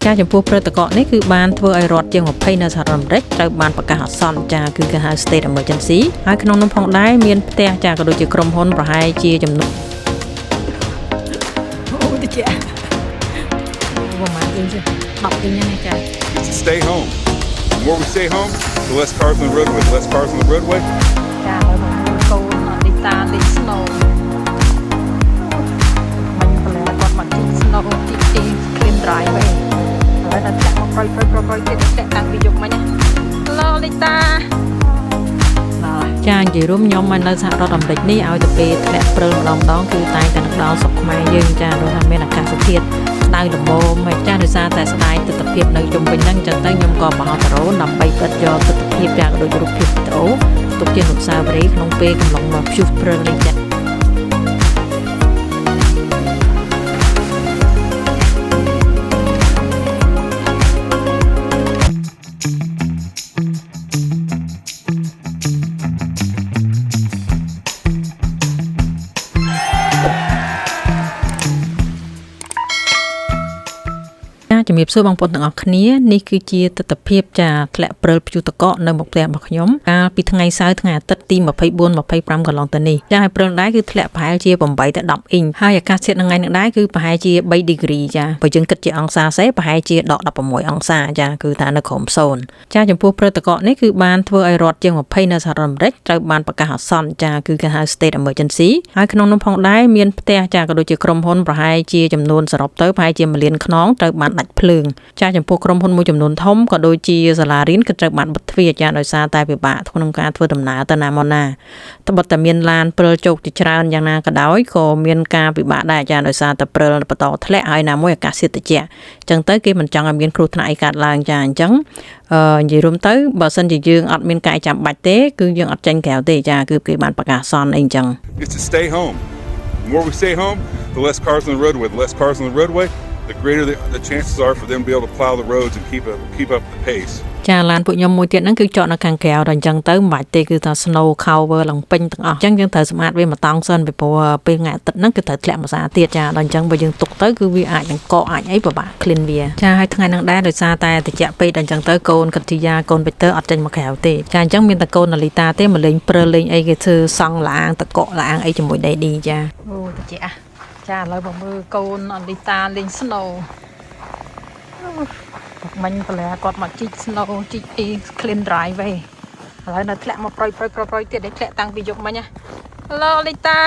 ចាចំពោះព្រឹត្តិការណ៍នេះគឺបានធ្វើឲ្យរដ្ឋជាង20នៅសហរដ្ឋអាមេរិកត្រូវបានប្រកាសអាសន្នចាគឺគេហៅ State Emergency ហើយក្នុងនោះផងដែរមានផ្ទះចាក៏ដូចជាក្រុមហ៊ុនប្រហែលជាចំនួនអូតិចប្រហែលអ៊ីងទេ10អ៊ីងណាចា Stay home. The more we stay home, the less cars on the roadway. The less cars on the roadway. ចាហើយមកកូនអត់តាលេង snow មិនប្លែគាត់មកទី snow ទី clean drive ហើយតែចាក់មកប្រយទៀតតែតាំងពីយប់មិញណាឡូលីតាចានិយាយរួមខ្ញុំមកនៅសហរដ្ឋអាមេរិកនេះឲ្យទៅពេលធ្លាក់ព្រិលម្ដងគឺតែងតែនឹងដល់ស្រុកខ្មែរយើងចាដោយថាមានអាកាសធាតុក្តៅល្មមហើយចាដោយសារតែស្ដាយទិដ្ឋភាពនៅជុំវិញហ្នឹងអញ្ចឹងទៅខ្ញុំក៏បោះដ្រូនដើម្បីបិទយកទិដ្ឋភាពចាក៏ដូចរូបភាពវីដេអូទុកជាអនុស្សាវរីយ៍ក្នុងពេលកំឡុងមកព្យុះព្រិលនេះចាជំរាបសួរបងប្អូនទាំងអស់គ្នានេះគឺជាទិដ្ឋភាពចាធ្លាក់ព្រិលព្យុះតកនៅមុខផ្ទះរបស់ខ្ញុំកាលពីថ្ងៃសៅរ៍ថ្ងៃអាទិត្យទី24-25កន្លងទៅនេះចាហើយព្រិលដែរគឺធ្លាក់ប្រហែលជា8ទៅ10អ៊ីងហើយអាកាសធាតុថ្ងៃនេះដែរគឺប្រហែលជា3ដឺក្រេចាបើយើងគិតជាអង្សាសេប្រហែលជាដល់16អង្សាចាគឺថានៅក្រោម0ចាចំពោះព្រឹត្តិការណ៍នេះគឺបានធ្វើឲ្យរដ្ឋជាង20នៅសហរដ្ឋអាមេរិកត្រូវបានប្រកាសអាសន្នចាគឺគេហៅ State Emergency ហើយក្នុងនោះផងដែរមានផ្ទះចាក៏ដូចជាក្រុមហ៊ុនប្រហែលជាចំនួនសរុបទៅប្រហែលជា1លានខ្នងត្រូវបានដាច់ភ្លើងចាចំពោះក្រុមហ៊ុនមួយចំនួនធំក៏ដូចជាសាលារៀនក៏ត្រូវបានបិទទ្វារចាដោយសារតែពិបាកក្នុងការធ្វើដំណើរទៅណាមកណាត្បិតតែមានឡានព្រិលជោគជាច្រើនយ៉ាងណាក៏ដោយក៏មានការពិបាកដែរចាដោយសារតែព្រិលបន្តធ្លាក់ហើយណាមួយអាកាសធាតុត្រជាក់អញ្ចឹងទៅគេមិនចង់ឲ្យមានគ្រោះថ្នាក់អីកើតឡើងចាអញ្ចឹងនិយាយរួមទៅបើសិនជាយើងអត់មានការចាំបាច់ទេគឺយើងអត់ចេញក្រៅទេចាគឺគេបានប្រកាសអាសន្នអីអញ្ចឹង It's to stay home. The more we stay home, the less cars on the roadway. The less cars on the roadway, the greater the chances are for them to be able to plow the roads and keep up the pace. ចាឡានពួកខ្ញុំមួយទៀតហ្នឹងគឺចតនៅខាងក្រៅដល់អញ្ចឹងទៅមិនបាច់ទេគឺថា snow cover ឡើងពេញទាំងអស់អញ្ចឹងយើងត្រូវសម្អាតវាមកតង់សិនពីព្រោះពេលថ្ងៃអាទិត្យហ្នឹងគឺត្រូវធ្លាក់មួយសារទៀតចាដល់អញ្ចឹងបើយើងទុកទៅគឺវាអាចនឹងកកអាចអីពិបាក clean វាចាហើយថ្ងៃហ្នឹងដែរដោយសារតែត្រជាក់ពេកដល់អញ្ចឹងទៅកូនកតិយាកូនបេតើអត់ចេញមកក្រៅទេចាអញ្ចឹងមានតែកូននាលីតាទេមកលេងព្រើលេងអីគេធ្វើសង់ឡាងតកកឡាងអីជាមួយដេឌីចាអូត្រជាក់ចាឥឡូវមកមើលកូននាលីតាលេង snowមិញប្លែគាត់មកជីក snow ជីកអី clean drive វិញឥឡូវនៅធ្លាក់មកប្រយទៀតនេះធ្លាក់តាំងពីយប់មិញណាឡូលីតា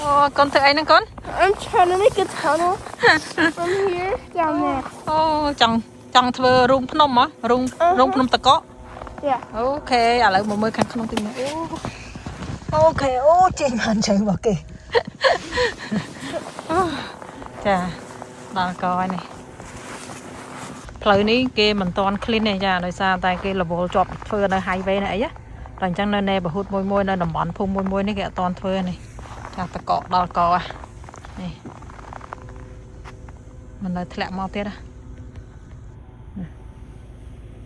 អូកូនធ្វើអីហ្នឹងកូន I'm trying to make a tunnel from here down there អូចង់ធ្វើរូងភ្នំហ៎រូងភ្នំតកក Yeah អូខេឥឡូវមកមើលខាងក្នុងទីមើលអូខេអូចេញបានចឹងមកគេចាដល់កហើយនេះផ្លូវនេះគេមិនតាន់ clean ទេចាដោយសារតែគេរវល់ជាប់ធ្វើនៅ highway នៅអីណាតែអញ្ចឹងនៅ neighborhood មួយនៅតំបន់ភូមិមួយនេះគេអត់តាន់ធ្វើនេះចាតកកដល់កនេះមិននៅធ្លាក់មកទៀត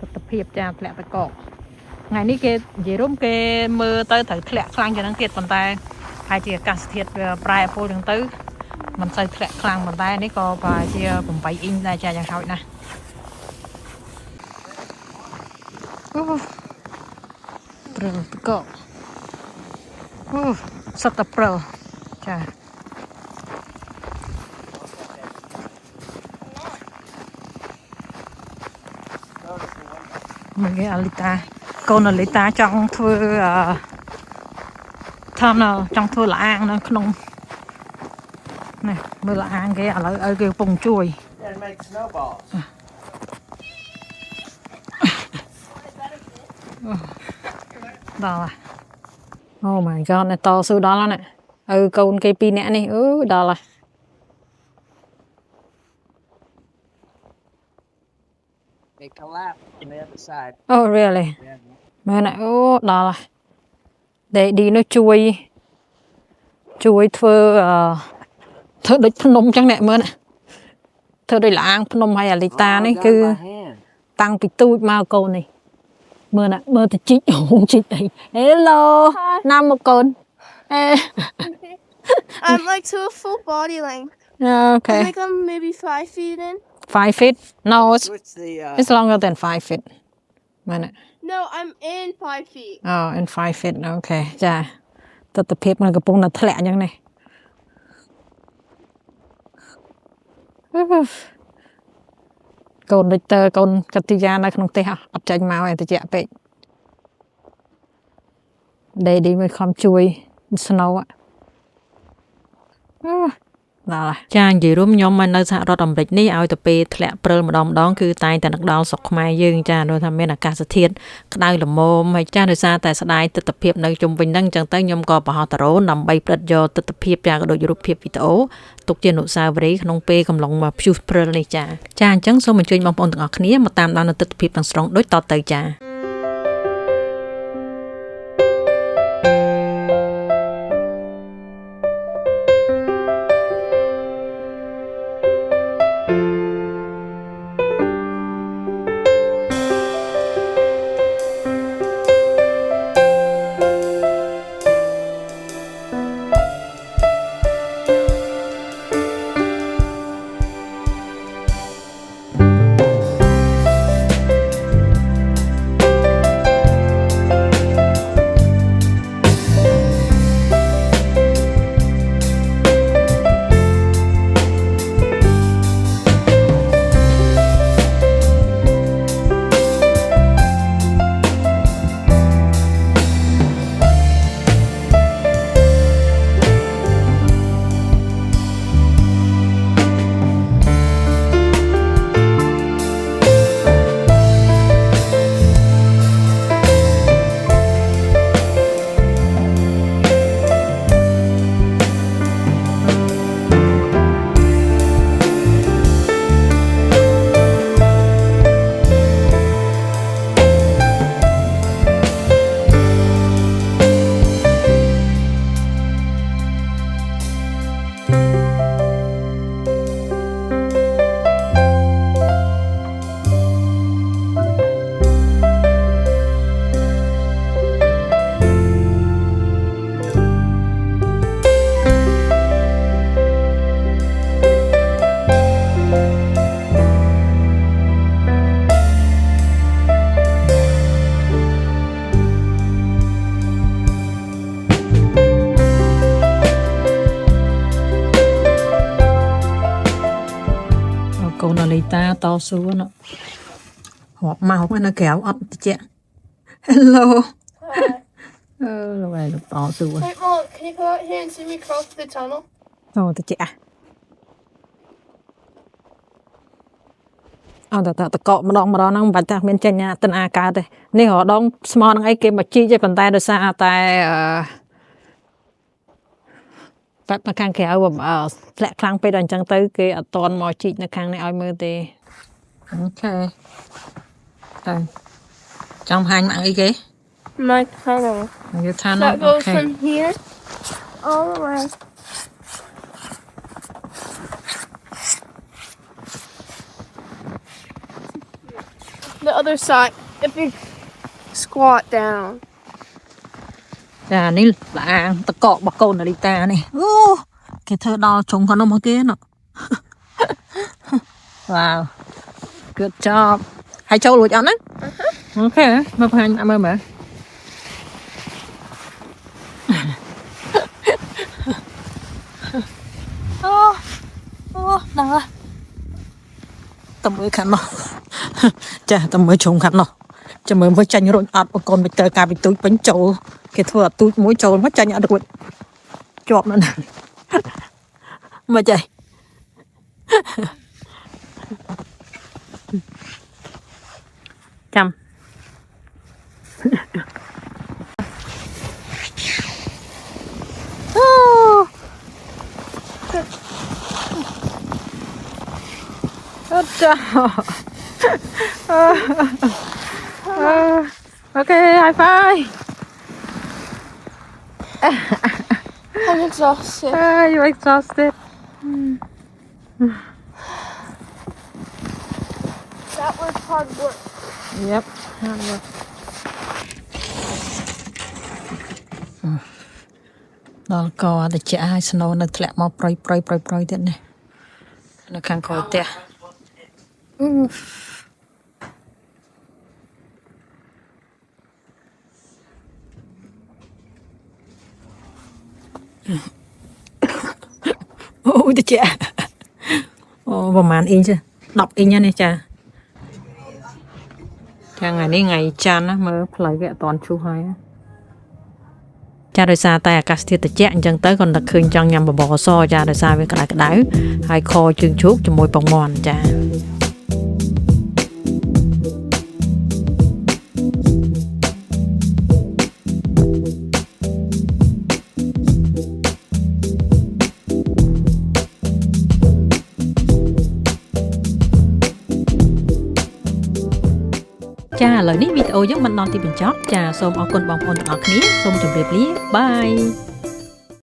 ទិដ្ឋភាពចាធ្លាក់តកកថ្ងៃនេះគេនិយាយរួមគេមើលទៅត្រូវធ្លាក់ខ្លាំងជាងហ្នឹងទៀតប៉ុន្តែហើយជាអាកាសធាតុវាប្រែប្រួលអញ្ចឹងទៅមិនសូវធ្លាក់ខ្លាំងប៉ុន្តែនេះក៏ប្រហែលជា8អ៊ីងដែរចាយ៉ាងហោចណាស់ព្រិលតកសត្វតែព្រិលចាមកគេអាលីតាកូនអាលីតាចង់ធ្វើចង់ធ្វើលាងនៅក្នុងនេះមើលលាងគេឥឡូវឲ្យគេកំពុងជួយដល់អូ my god តស៊ូដល់ហើយណាកូនគេ2នាក់នេះដល់ហើយ They collapsed on the other side. Oh really មែនអូដល់ហើយដេឌីនោះជួយធ្វើដូចភ្នំចឹងអ្នកមើលធ្វើដូចលាងភ្នំហើយអាលីតានេះគឺតាំងពីទូចមកកូននេះមើលទៅជីកជីកអី Hello ណាមមកកូន I'm like to a full body length Okay I'm like I'm maybe 5 feet in 5 feet? No, What's the it's longer than 5 feet. Minute. No, I'm in 5 feet. Oh, in 5 feet. Okay. ចាទស្សនភាពនឹងកំពុងតែធ្លាក់អញ្ចឹងនេះកូនដូចតើកូនកតិយានៅក្នុងផ្ទះអត់ចាញ់មកឯតិចពេកដេឌីមកខំជួយ snow ដល់ចានិយាយរួមខ្ញុំមកនៅសហរដ្ឋអាមេរិកនេះឲ្យទៅពេលធ្លាក់ព្រិលម្ដងគឺតែងតែនឹកដល់ស្រុកខ្មែរយើងចានោះថាមានអាកាសធាតុក្តៅល្មមហើយចាដោយសារតែស្ដាយទស្សនភាពនៅជុំវិញហ្នឹងអញ្ចឹងទៅខ្ញុំក៏បោះដ្រូនដើម្បីផ្ដិតយកទស្សនភាពចាក៏ដូចរូបភាពវីដេអូទុកជាអនុស្សាវរីយ៍ក្នុងពេលកំឡុងមកព្យុះព្រិលនេះចាអញ្ចឹងសូមអញ្ជើញបងប្អូនទាំងអស់គ្នាមកតាមដានទស្សនភាពទាំងស្រុងដូចតទៅចាកូនលីតាតស៊ូណរាប់មកនៅក្រៅអត់តិច Hello លោកឯងតស៊ូ Wait, Mom, can you come out here and see me cross the tunnel? អូតិចអត់តកកម្ដងហ្នឹងមិនបាច់ថាមានចេញតិនអាកើតទេនេះរដងស្មោនឹងអីគេមកជីកទេប៉ុន្តែដោយសារតែតែខាងក្រៅធ្លាក់ខ្លាំងពេកដល់អញ្ចឹងទៅគេអត់តន់មកជីកនៅខាងនេះឲ្យមើលទេអូខេទៅចង់ហាញមកអីគេ My tunnel. Your tunnel That goes okay from here all the way. The other side, if you squat down. ចានេះឡាងតករបស់កូននារីតានេះអូគេធ្វើដល់ជុំគាត់នោះមកគេណ Wow good job ហើយចូលរួចអត់ណាអូខេមកបង្ហាញមើលមើលអូដល់តើមើលខាងនោះចាតើមើលជុំខាងនោះចាំមើលមើលចាញ់រួចអត់បកូនវិទើការវិទូចពេញចូលគេធ្វើអត់ទូចមួយចូលមកចាញ់អត់រួចជាប់នៅណាមកចាចាំអូអត់ចា Okay, high five. I'm exhausted. You're exhausted. That was hard work. Yep, hard work. Đó có để chạy hai snow nó lẹ mau proi proi proi proi thế này. Nó càng khỏi tè. អូតិចអូប្រហែលអ៊ីងចា10អ៊ីងណាចាថ្ងៃនេះថ្ងៃច័ន្ទណាមើលផ្លូវវាអត់តាន់ឈូសហើយចាដោយសារតែអាកាសធាតុត្រជាក់អញ្ចឹងទៅក៏នឹកឃើញចង់ញ៉ាំបបរសចាដោយសារវាក្តៅហើយខជើងជ្រូកជាមួយពងមាន់ចាចាឥឡូវនេះវីដេអូយើងបានដល់ទីបញ្ចប់ចាសូមអរគុណបងប្អូនទាំងអស់គ្នាសូមជម្រាបលាបាយ